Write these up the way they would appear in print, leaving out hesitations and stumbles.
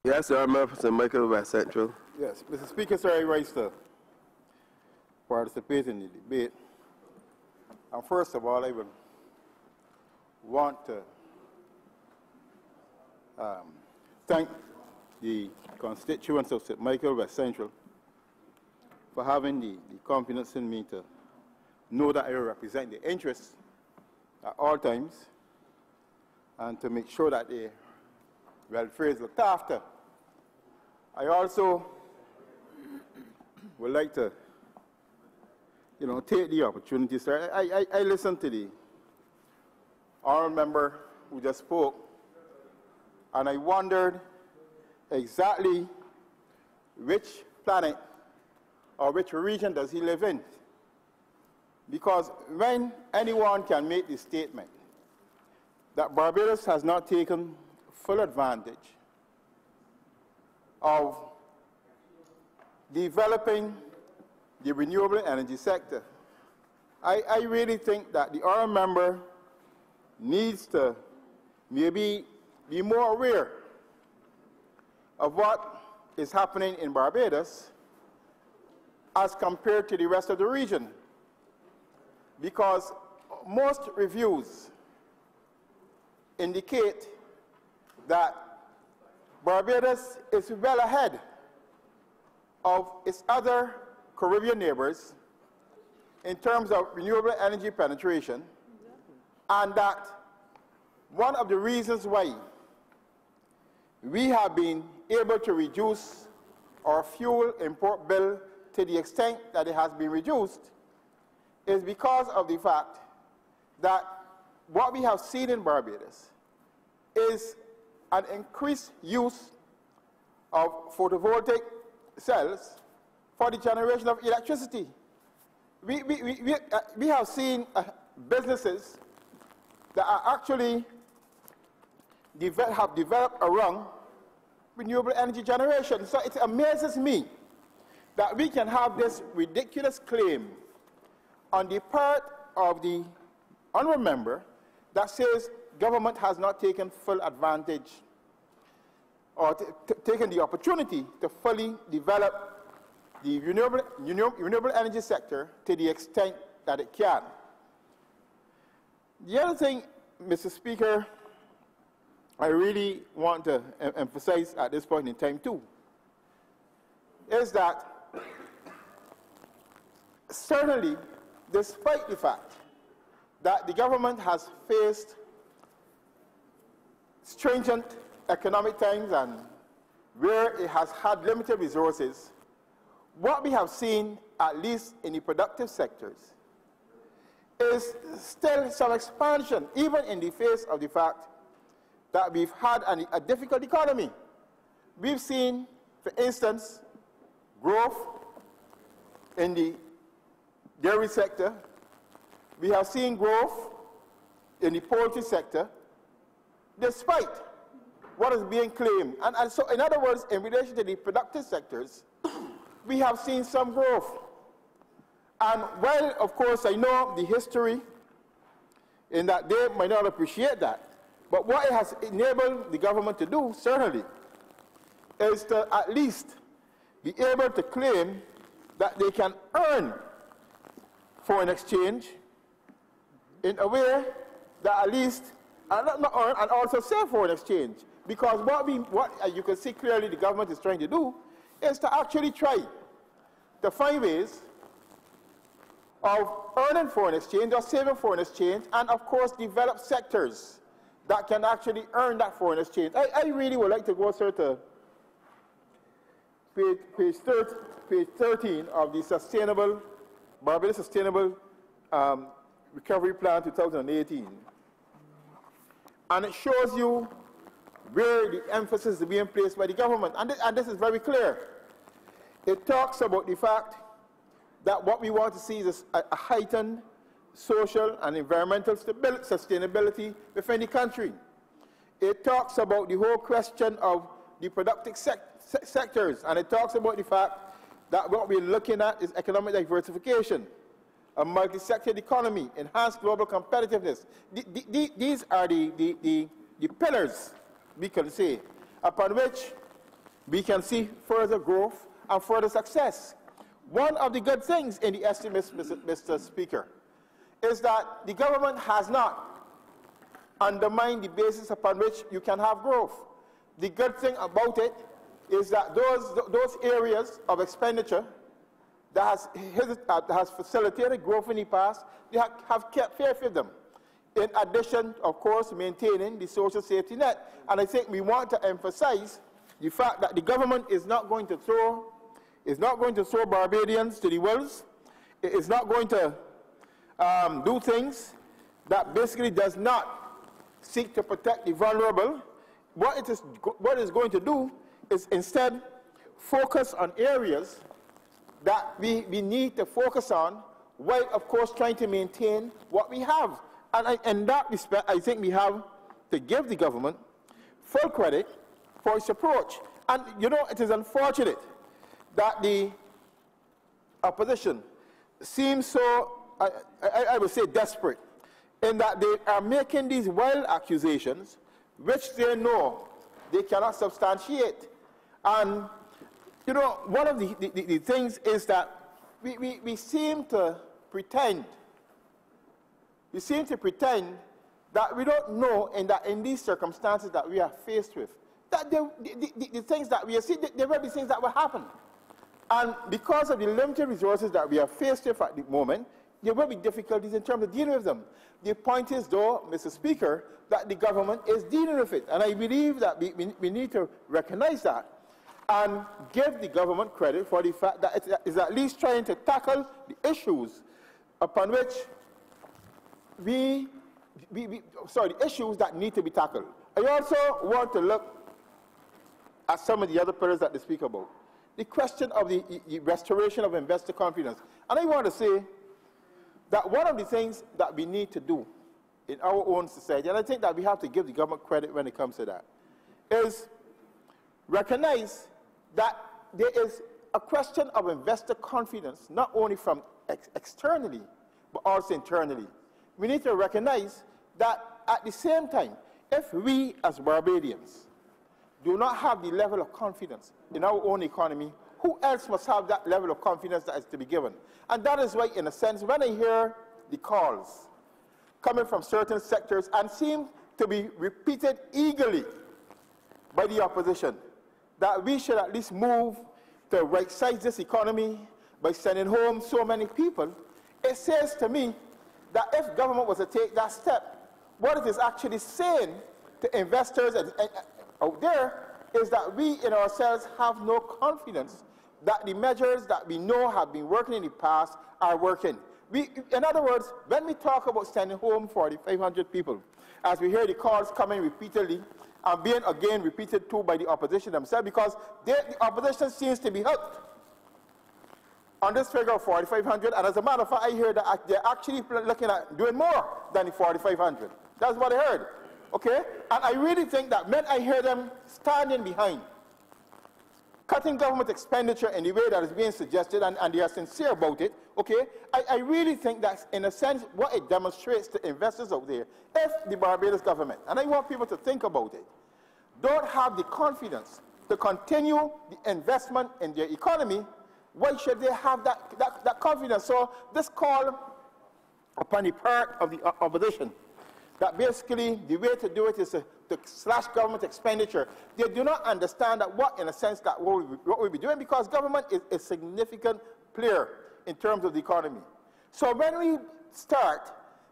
Yes, sir. I'm St. Michael West Central. Yes, Mr. Speaker, sir, I rise to participate in the debate. And first of all, I would want to thank the constituents of St. Michael West Central for having the confidence in me to know that I represent their interests at all times and to make sure that their welfare is looked after. I also would like to, take the opportunity, sir. I listened to the honourable member who just spoke, and I wondered exactly which planet or which region does he live in. Because when anyone can make the statement that Barbados has not taken full advantage of developing the renewable energy sector, I really think that the honourable member needs to maybe be more aware of what is happening in Barbados as compared to the rest of the region. Because most reviews indicate that Barbados is well ahead of its other Caribbean neighbors in terms of renewable energy penetration, and that one of the reasons why we have been able to reduce our fuel import bill to the extent that it has been reduced is because of the fact that what we have seen in Barbados is an increased use of photovoltaic cells for the generation of electricity. We have seen businesses that are actually have developed around renewable energy generation. So it amazes me that we can have this ridiculous claim on the part of the honourable member that says government has not taken full advantage or taken the opportunity to fully develop the renewable energy sector to the extent that it can. The other thing, Mr. Speaker, I really want to emphasize at this point in time too, is that certainly, despite the fact that the government has faced stringent economic times and where it has had limited resources, what we have seen, at least in the productive sectors, is still some expansion, even in the face of the fact that we've had a difficult economy. We've seen, for instance, growth in the dairy sector. We have seen growth in the poultry sector, despite what is being claimed. And so, in other words, in relation to the productive sectors, we have seen some growth. And while, of course, I know the history in that they might not appreciate that, but what it has enabled the government to do, certainly, is to at least be able to claim that they can earn foreign exchange in a way that at least, not earn, and also save foreign exchange. Because what you can see clearly the government is trying to do is to actually try to find ways of earning foreign exchange or saving foreign exchange, and of course develop sectors that can actually earn that foreign exchange. I really would like to go, sir, to page 13 of the Barbados Sustainable Recovery Plan 2018. And it shows you where the emphasis is being placed by the government. And this is very clear. It talks about the fact that what we want to see is a heightened social and environmental sustainability within the country. It talks about the whole question of the productive sectors, and it talks about the fact that what we're looking at is economic diversification, a multi-sector economy, enhanced global competitiveness. These are the pillars, we can say, upon which we can see further growth and further success. One of the good things in the estimates, Mr. Speaker, is that the government has not undermined the basis upon which you can have growth. The good thing about it is that those areas of expenditure that has facilitated growth in the past, they have kept faith with them. In addition, of course, maintaining the social safety net. And I think we want to emphasize the fact that the government is not going to throw Barbadians to the wolves. It is not going to do things that basically does not seek to protect the vulnerable. What it is going to do is instead focus on areas that we need to focus on, while of course trying to maintain what we have. And in that respect, I think we have to give the government full credit for its approach. And you know, it is unfortunate that the opposition seems so, I would say, desperate, in that they are making these wild accusations which they know they cannot substantiate. And you know, one of the things is that we seem to pretend. We seem to pretend that we don't know, and that in these circumstances that we are faced with, that the things that we are seeing, there will be things that will happen. And because of the limited resources that we are faced with at the moment, there will be difficulties in terms of dealing with them. The point is, though, Mr. Speaker, that the government is dealing with it. And I believe that we need to recognize that and give the government credit for the fact that it is at least trying to tackle the issues upon which the issues that need to be tackled. I also want to look at some of the other pillars that they speak about. The question of the restoration of investor confidence. And I want to say that one of the things that we need to do in our own society, and I think that we have to give the government credit when it comes to that, is recognize that there is a question of investor confidence, not only from externally, but also internally. We need to recognize that at the same time, if we as Barbadians do not have the level of confidence in our own economy, who else must have that level of confidence that is to be given? And that is why, in a sense, when I hear the calls coming from certain sectors and seem to be repeated eagerly by the opposition, that we should at least move to right-size this economy by sending home so many people, it says to me that if government was to take that step, what it is actually saying to investors out there is that we in ourselves have no confidence that the measures that we know have been working in the past are working. In other words, when we talk about sending home 4,500 people, as we hear the calls coming repeatedly, and being again repeated too by the opposition themselves, because the opposition seems to be hooked on this figure of 4,500, and as a matter of fact, I hear that they're actually looking at doing more than the 4,500. That's what I heard, okay? And I really think that when I hear them standing behind cutting government expenditure in the way that is being suggested, and they are sincere about it, okay, I really think that, in a sense, what it demonstrates to investors out there, if the Barbados government, and I want people to think about it, don't have the confidence to continue the investment in their economy, why should they have that confidence? So this call upon the part of the opposition, that basically the way to do it is to slash government expenditure. They do not understand that what, in a sense, that what we'll be doing, because government is a significant player in terms of the economy. So when we start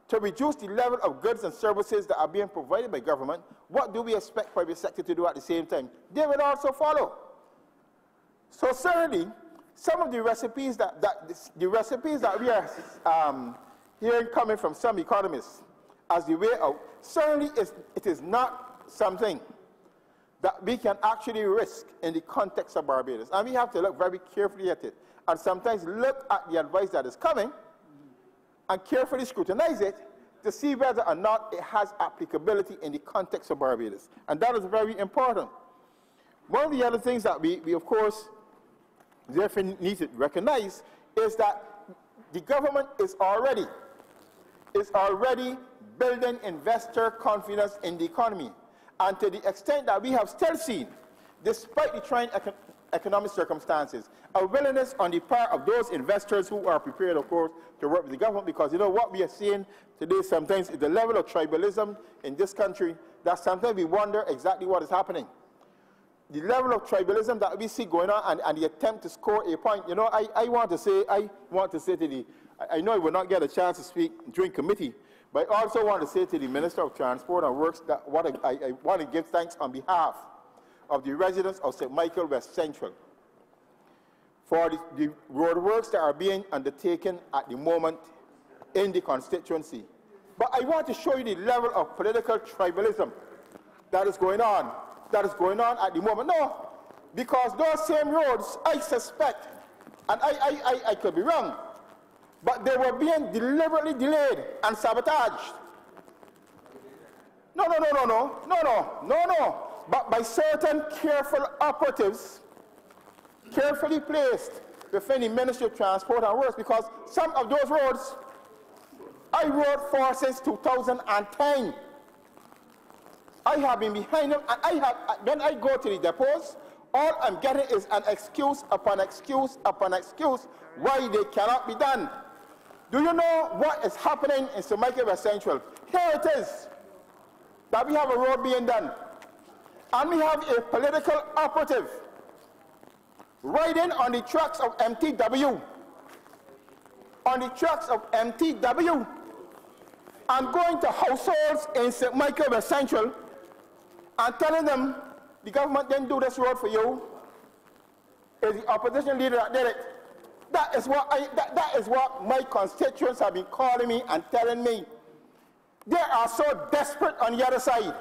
to reduce the level of goods and services that are being provided by government, what do we expect private sector to do at the same time? They will also follow. So certainly, some of the recipes that we are hearing coming from some economists as the way out, certainly it is not something that we can actually risk in the context of Barbados. And we have to look very carefully at it, and sometimes look at the advice that is coming and carefully scrutinize it to see whether or not it has applicability in the context of Barbados. And that is very important. One of the other things that we of course, therefore need to recognize is that the government is already building investor confidence in the economy. And to the extent that we have still seen despite the trying economic circumstances, a willingness on the part of those investors who are prepared, of course, to work with the government, because you know what we are seeing today sometimes is the level of tribalism in this country that sometimes we wonder exactly what is happening. The level of tribalism that we see going on and the attempt to score a point. You know, I want to say to the, I know I will not get a chance to speak during committee, but I also want to say to the Minister of Transport and Works that I want to give thanks on behalf of the residents of St. Michael West Central for the road works that are being undertaken at the moment in the constituency. But I want to show you the level of political tribalism that is going on at the moment. No, because those same roads, I suspect, and I could be wrong, but they were being deliberately delayed and sabotaged. No. But by certain careful operatives, carefully placed within the Ministry of Transport and Works, because some of those roads I rode for since 2010. I have been behind them, and when I go to the depots, all I'm getting is an excuse upon excuse upon excuse why they cannot be done. Do you know what is happening in St. Michael West Central? Here it is, that we have a road being done, and we have a political operative riding on the trucks of MTW, and going to households in St. Michael West Central and telling them the government didn't do this road for you. It's the opposition leader that did it. That is what my constituents have been calling me and telling me. They are so desperate on the other side.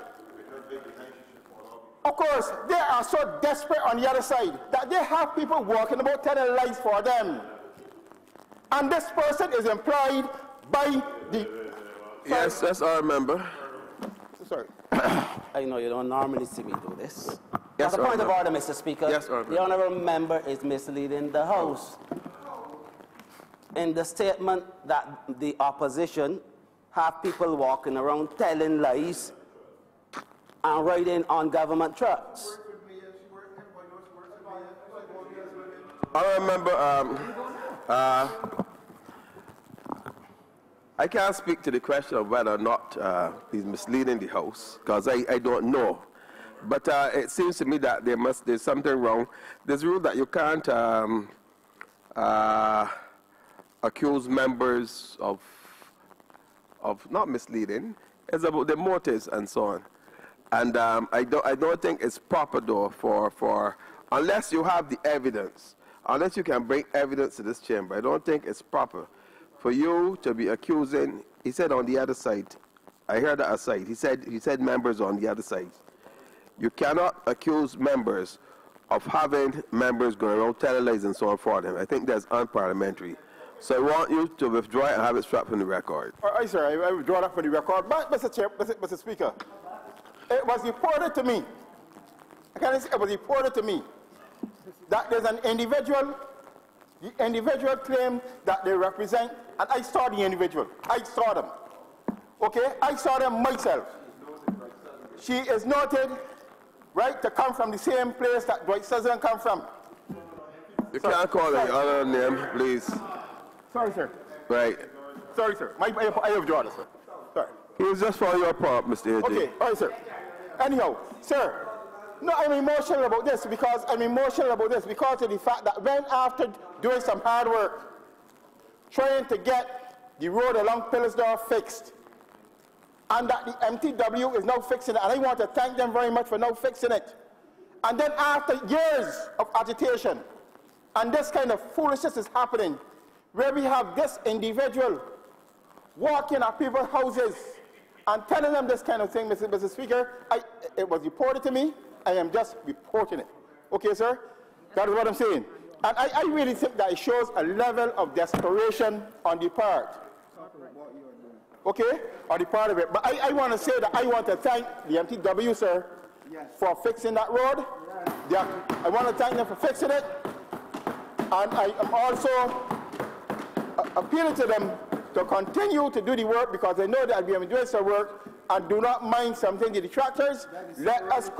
Of course, they are so desperate on the other side that they have people walking about telling lies for them. And this person is employed by the... Yes, that's our member. Sorry. I know you don't normally see me do this. Yes, As a point of order, Mr. Speaker, yes, the honourable member is misleading the House. In the statement that the opposition have people walking around telling lies and riding on government trucks. I remember, I can't speak to the question of whether or not he's misleading the House, because I don't know. But it seems to me that there's something wrong. There's a rule that you can't accuse members of not misleading. It's about the motives and so on. And I don't think it's proper though for unless you have the evidence, unless you can bring evidence to this chamber. I don't think it's proper for you to be accusing. He said on the other side. I heard that aside. He said members on the other side. You cannot accuse members of having members going around telling lies and so on for them. I think that's unparliamentary. So I want you to withdraw it and have it strapped from the record. All right, sir, I withdraw that from the record. But, Mr. Speaker, it was reported to me, it was reported to me that there's an individual, the individual claimed that they represent, and I saw the individual. I saw them. Okay, I saw them myself. She is noted, right, to come from the same place that Dwight Sutherland come from. You can't call any other name, please. Sorry, sir. Right. Sorry, sir. I withdraw this, sir. Sorry. He was just for your part, Mr. AJ. Okay, all right, sir. Anyhow, sir, no, I'm emotional about this because of the fact that when after doing some hard work, trying to get the road along Pillsdorf fixed, and that the MTW is now fixing it, and I want to thank them very much for now fixing it. And then after years of agitation, and this kind of foolishness is happening, where we have this individual walking at people's houses and telling them this kind of thing, Mr. Speaker, it was reported to me. I am just reporting it. Okay, sir? That is what I'm saying. And I really think that it shows a level of desperation on the part. Okay? On the part of it. But I want to say that I want to thank the MTW, sir, for fixing that road. Yeah, I want to thank them for fixing it. And I am also appealing to them to continue to do the work because they know that we have been doing some work and do not mind something, the detractors, let us...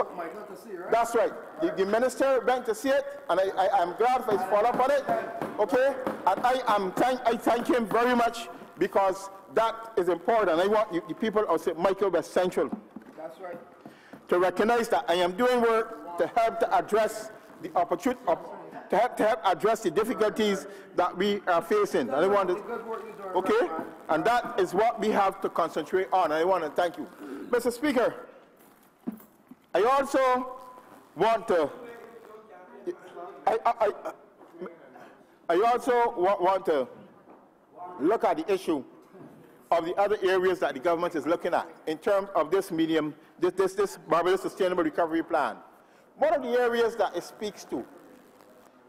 That's right. The minister went to see it, and I am glad for his follow-up on it, okay? And I thank him very much, because that is important. I want the people of St. Michael West Central to recognize that I am doing work to help to address the opportunity, to help address the difficulties that we are facing. And I want to, okay? And that is what we have to concentrate on. And I want to thank you. Mr. Speaker, I also want to, I also want to look at the issue of the other areas that the government is looking at in terms of this medium, this Barbados Sustainable Recovery Plan. One of the areas that it speaks to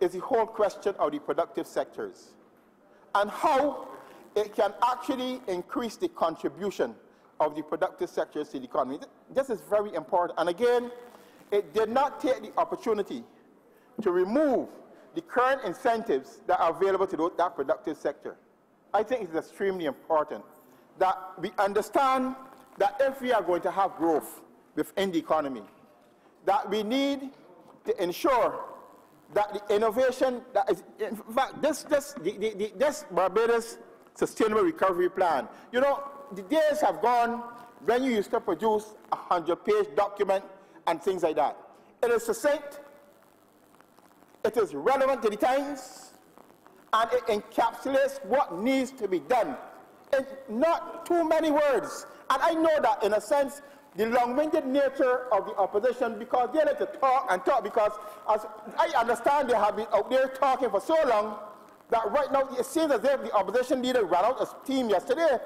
is the whole question of the productive sectors and how it can actually increase the contribution of the productive sectors to the economy. This is very important. And again, it did not take the opportunity to remove the current incentives that are available to that productive sector. I think it's extremely important that we understand that if we are going to have growth within the economy, that we need to ensure that the innovation that is, in fact, this Barbados Sustainable Recovery Plan, you know, the days have gone when you used to produce a 100-page document and things like that. It is succinct, it is relevant to the times, and it encapsulates what needs to be done in not too many words. And I know that, in a sense, the long-winded nature of the opposition, because they like to talk and talk, because as I understand they have been out there talking for so long that right now it seems as if the opposition leader ran out of steam yesterday.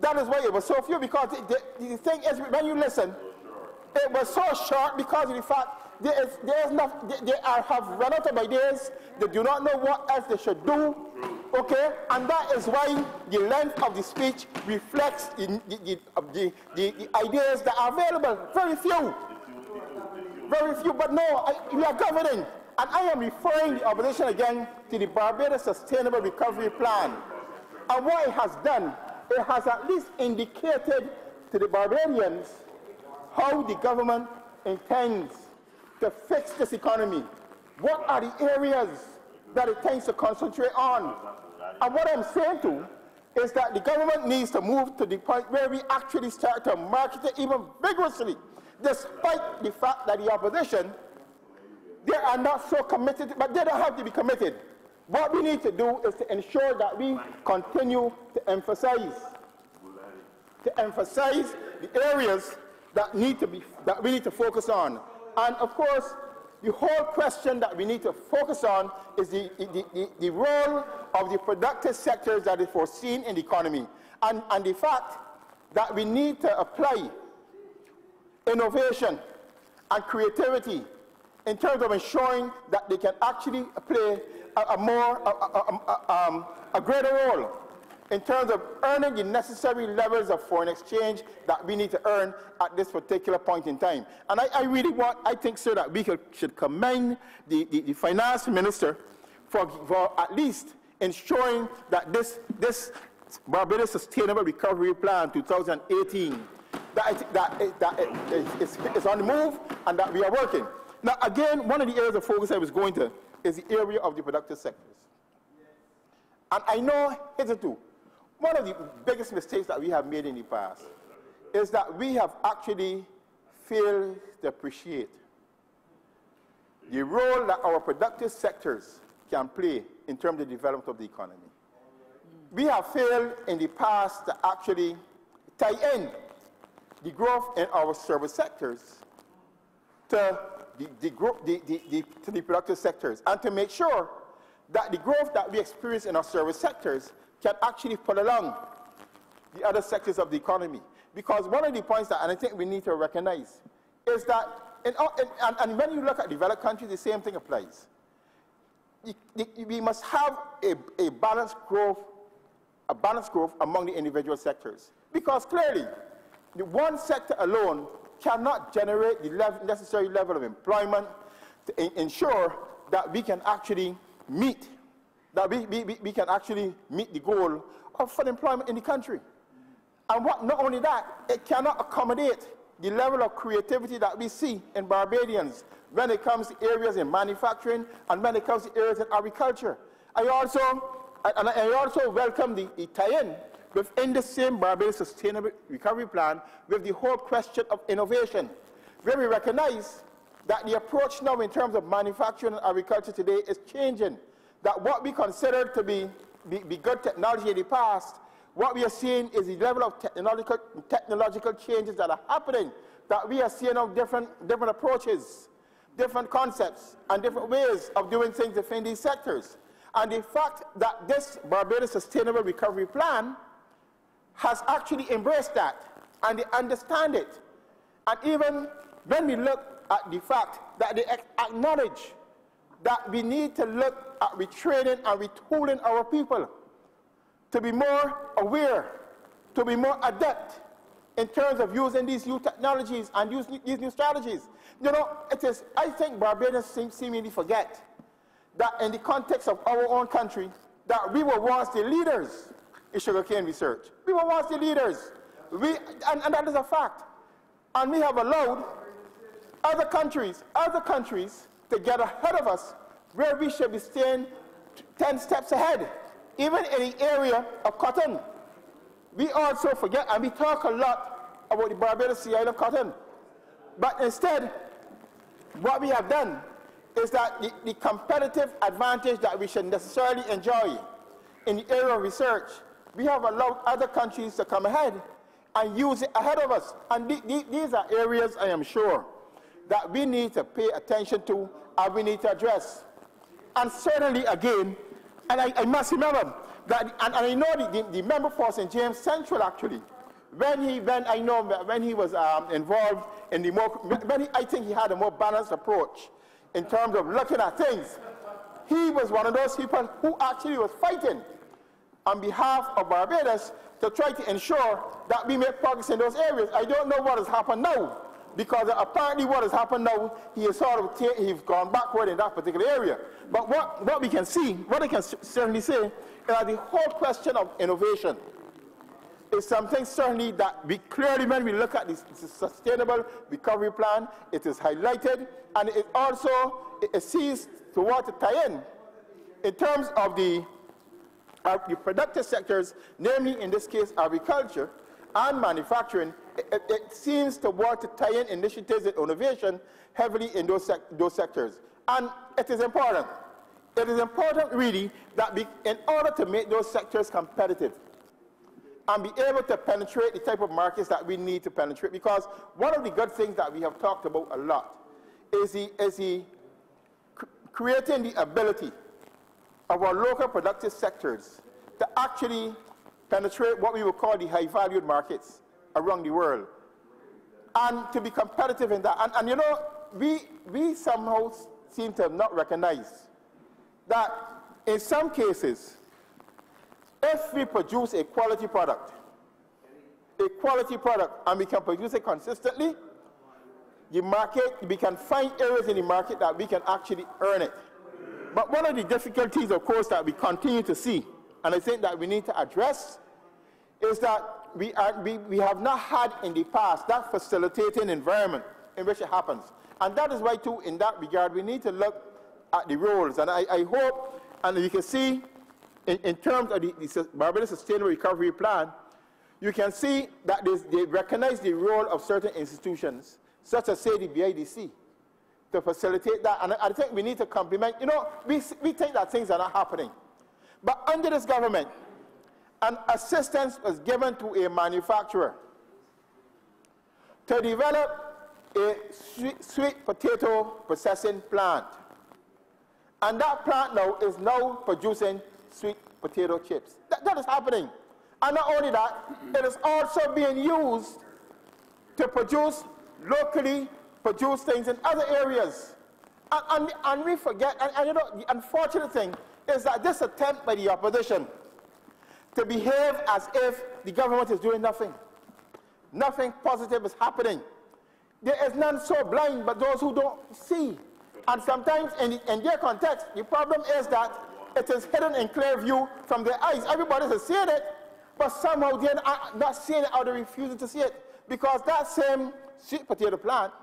That is why it was so few, because the thing is, when you listen, it was so short because of the fact they have run out of ideas, they do not know what else they should do, okay? And that is why the length of the speech reflects the ideas that are available. Very few. Very few, but no, we are governing. And I am referring the opposition again to the Barbados Sustainable Recovery Plan. And what it has done, it has at least indicated to the Barbadians how the government intends to fix this economy. What are the areas that it tends to concentrate on? And what I'm saying to is that the government needs to move to the point where we actually start to market it even vigorously, despite the fact that the opposition, they are not so committed, but they don't have to be committed. What we need to do is to ensure that we continue to emphasize the areas that we need to focus on. And of course, the whole question that we need to focus on is the role of the productive sectors that is foreseen in the economy, and the fact that we need to apply innovation and creativity in terms of ensuring that they can actually play a greater role in terms of earning the necessary levels of foreign exchange that we need to earn at this particular point in time. And I think so that we should commend the finance minister for at least ensuring that this Barbados Sustainable Recovery Plan 2018, is on the move and that we are working. Now again, one of the areas of focus I was going to is the area of the productive sectors. And I know hitherto, one of the biggest mistakes that we have made in the past is that we have actually failed to appreciate the role that our productive sectors can play in terms of the development of the economy. We have failed in the past to actually tie in the growth in our service sectors to the productive sectors, and to make sure that the growth that we experience in our service sectors can actually pull along the other sectors of the economy. Because one of the points that, and I think we need to recognize, is that, and when you look at developed countries, the same thing applies. We must have a balanced growth among the individual sectors. Because clearly, the one sector alone cannot generate the necessary level of employment to ensure that we can actually meet we can actually meet the goal of full employment in the country. And not only that, it cannot accommodate the level of creativity that we see in Barbadians when it comes to areas in manufacturing and when it comes to areas in agriculture. I also welcome the tie-in within the same Barbados Sustainable Recovery Plan with the whole question of innovation, where we recognize that the approach now in terms of manufacturing and agriculture today is changing, that what we considered to be good technology in the past, what we are seeing is the level of technological changes that are happening, that we are seeing of different approaches, different concepts, and different ways of doing things within these sectors. And the fact that this Barbados Sustainable Recovery Plan has actually embraced that, and they understand it. And even when we look at the fact that they acknowledge that we need to look at retraining and retooling our people to be more aware, to be more adept in terms of using these new technologies and using these new strategies. You know, I think Barbadians seemingly forget that in the context of our own country, that we were once the leaders in sugarcane research. We were once the leaders. And that is a fact. And we have allowed other countries to get ahead of us where we should be staying 10 steps ahead. Even in the area of cotton, we also forget, and we talk a lot about the Barbados Sea Island cotton. But instead, what we have done is that the competitive advantage that we should necessarily enjoy in the area of research, we have allowed other countries to come ahead and use it ahead of us. And these are areas, I am sure, that we need to pay attention to and we need to address. And certainly, again, and I must remember that, and I know the member for St. James Central, actually, when he was involved in the more, I think he had a more balanced approach in terms of looking at things. He was one of those people who actually was fighting on behalf of Barbados to try to ensure that we make progress in those areas. I don't know what has happened now, because apparently what has happened now, he's gone backward in that particular area. But what we can see, what I can certainly say, is that the whole question of innovation is something certainly that we clearly, when we look at this Sustainable Recovery Plan, it is highlighted, and it also sees towards the tie-in in terms of the productive sectors, namely in this case agriculture and manufacturing. It seems to want to tie in initiatives and innovation heavily in those sectors. And it is important. It is important, really, that in order to make those sectors competitive and be able to penetrate the type of markets that we need to penetrate, because one of the good things that we have talked about a lot is creating the ability of our local productive sectors to actually penetrate what we would call the high-valued markets around the world, and to be competitive in that. And you know, we somehow seem to have not recognized that in some cases, if we produce a quality product, and we can produce it consistently, the market, we can find areas in the market that we can actually earn it. But one of the difficulties, of course, that we continue to see, and I think that we need to address, is that we have not had in the past that facilitating environment in which it happens. And that is why, too, in that regard, we need to look at the roles. And I hope, and you can see, in terms of the Barbados Sustainable Recovery Plan, you can see that they recognize the role of certain institutions, such as, say, the BIDC, to facilitate that. And I think we need to complement. You know, we think that things are not happening. But under this government, an assistance was given to a manufacturer to develop a sweet potato processing plant. And that plant now is producing sweet potato chips. That is happening. And not only that, it is also being used to produce locally produced things in other areas. And we forget, and you know, the unfortunate thing is that this attempt by the opposition to behave as if the government is doing nothing. Nothing positive is happening. There is none so blind but those who don't see. And sometimes in their context, the problem is that it is hidden in clear view from their eyes. Everybody is seeing it, But somehow they're not seeing it, or they're refusing to see it, because that same sweet potato plant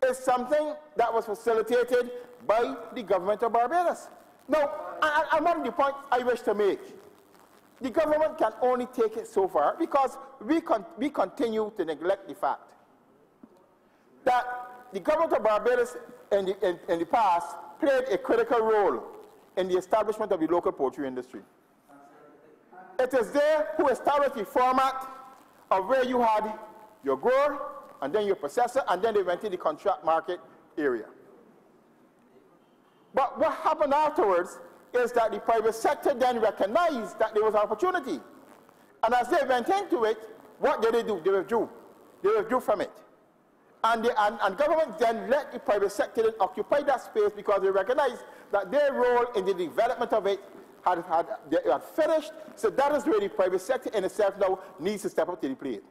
is something that was facilitated by the government of Barbados. Now, and one of the points I wish to make, the government can only take it so far because we continue to neglect the fact that the government of Barbados in the past played a critical role in the establishment of the local poultry industry. It is they who established the format of where you had your grower, and then your processor, and then they went to the contract market area. But what happened afterwards is that the private sector then recognized that there was opportunity. And as they went into it, what did they do? They withdrew. They withdrew from it. And government then let the private sector then occupy that space because they recognized that their role in the development of it had finished. So that is where the private sector in itself now needs to step up to the plate.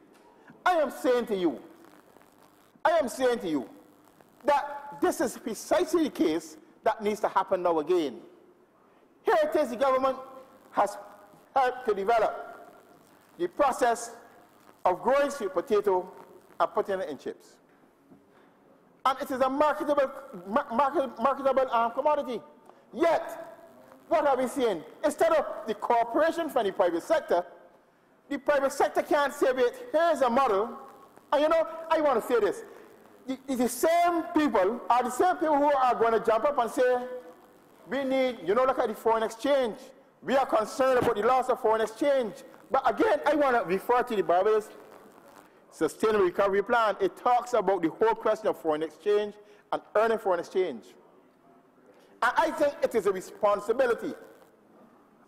I am saying to you that this is precisely the case that needs to happen now again. Here it is, the government has helped to develop the process of growing sweet potato and putting it in chips. And it is a marketable commodity. Yet, what are we seeing? Instead of the cooperation from the private sector can't say, wait, here's a model. And you know, I want to say this. The same people are the same people who are going to jump up and say, we need, you know, look at the foreign exchange. We are concerned about the loss of foreign exchange. But again, I want to refer to the Barbados Sustainable Recovery Plan. It talks about the whole question of foreign exchange and earning foreign exchange. And I think it is a responsibility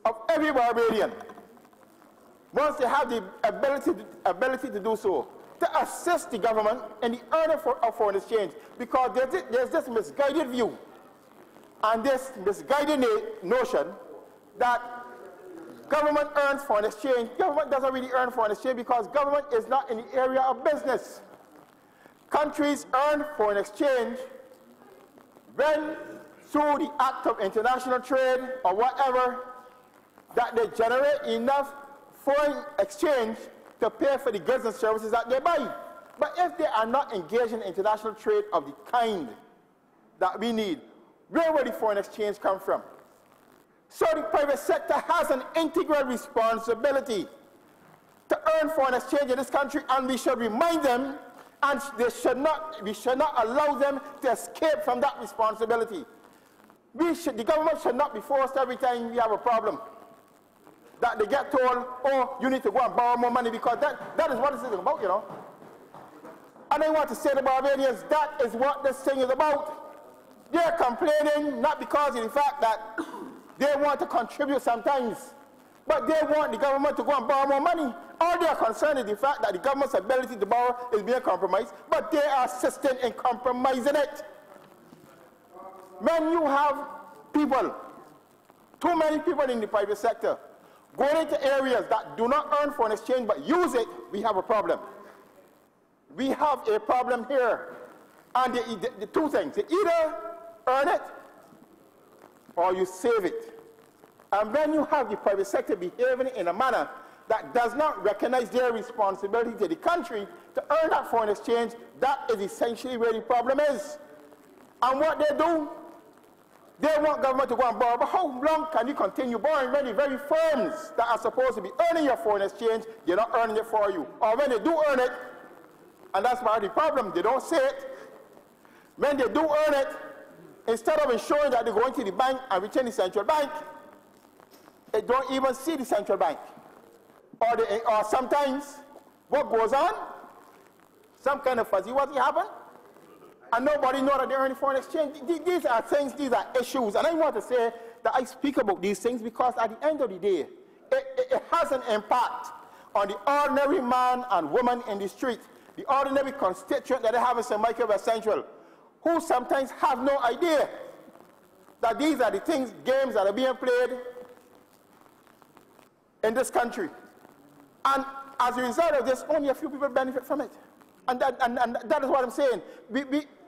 of every Barbadian, once they have the ability to do so, to assist the government in the earning of foreign exchange, because there's this misguided view and this misguided notion that government earns foreign exchange. Government doesn't really earn foreign exchange because government is not in the area of business. Countries earn foreign exchange when, through the act of international trade or whatever, that they generate enough foreign exchange to pay for the goods and services that they buy. But if they are not engaged in international trade of the kind that we need, where will the foreign exchange come from? So the private sector has an integral responsibility to earn foreign exchange in this country, and we should remind them, and we should not allow them to escape from that responsibility. The government should not be forced every time we have a problem that they get told, oh, you need to go and borrow more money, because that is what this is about, you know. And I want to say to Barbadians, that is what this thing is about. They're complaining not because of the fact that they want to contribute sometimes, but they want the government to go and borrow more money. All they are concerned is the fact that the government's ability to borrow is being compromised, but they are assisting in compromising it. When you have people, too many people in the private sector, going into areas that do not earn foreign exchange but use it, we have a problem. We have a problem here. And the two things, you either earn it or you save it. And when you have the private sector behaving in a manner that does not recognize their responsibility to the country to earn that foreign exchange, that is essentially where the problem is. And what they do, they want government to go and borrow, but how long can you continue borrowing when the very firms that are supposed to be earning your foreign exchange, they're not earning it for you? Or when they do earn it, and that's part of the problem, they don't say it. When they do earn it, instead of ensuring that they go into the bank and return the central bank, they don't even see the central bank. Or sometimes, what goes on? Some kind of fuzzy-wuzzy happen, and nobody knows that they're earning foreign exchange. These are things, these are issues, and I want to say that I speak about these things because at the end of the day, it has an impact on the ordinary man and woman in the street, the ordinary constituent that they have in St. Michael West Central, who sometimes have no idea that these are the games that are being played in this country. And as a result of this, only a few people benefit from it. And that is what I'm saying.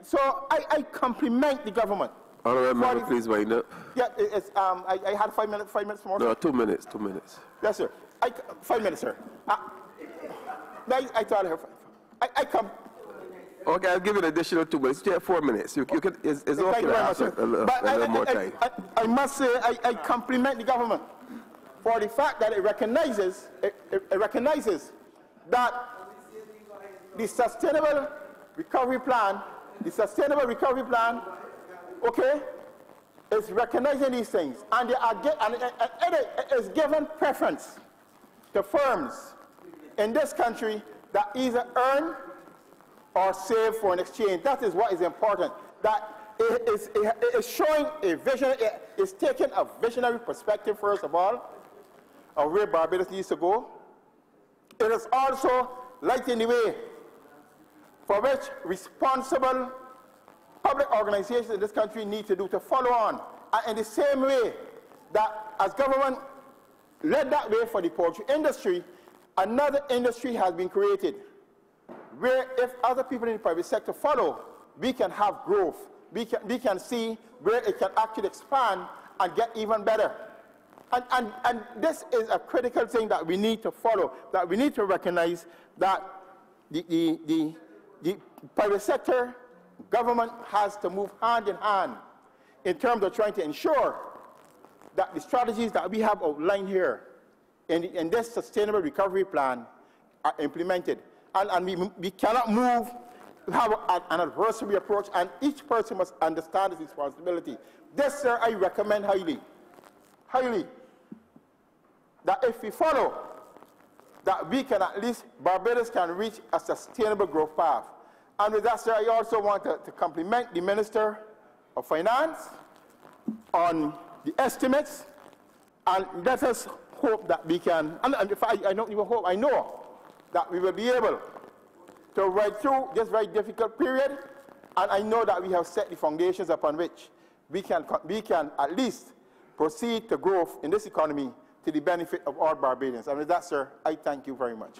So I compliment the government. Honorable member, please wind up. Yeah, I had 5 minutes more. No, 2 minutes, 2 minutes. Yes, sir. 5 minutes, sir. I thought I come. Okay, I'll give you an additional 2 minutes. You have 4 minutes. You can, it's Thank okay you to very ask much, sir. a little more time. I must say I compliment the government for the fact that it recognizes that the sustainable recovery plan, okay, is recognizing these things, and it is given preference to firms in this country that either earn or save for an exchange. That is what is important. That it is showing a vision, it is taking a visionary perspective, first of all, of where Barbados needs to go. It is also lighting the way for which responsible public organizations in this country need to do to follow on. And in the same way that as government led that way for the poultry industry, another industry has been created where if other people in the private sector follow, we can have growth. We can see where it can actually expand and get even better. And this is a critical thing that we need to follow, that we need to recognize that the private sector, government has to move hand in hand in terms of trying to ensure that the strategies that we have outlined here in this sustainable recovery plan are implemented. And we cannot move, have an adversary approach, and each person must understand his responsibility. This, sir, I recommend highly, that if we follow, that we can at least, Barbados can reach a sustainable growth path. And with that, sir, I also want to compliment the Minister of Finance on the estimates, and let us hope that we can, and if I don't even hope, I know that we will be able to ride through this very difficult period, and I know that we have set the foundations upon which we can at least proceed to growth in this economy to the benefit of all Barbadians. And with that, sir, I thank you very much.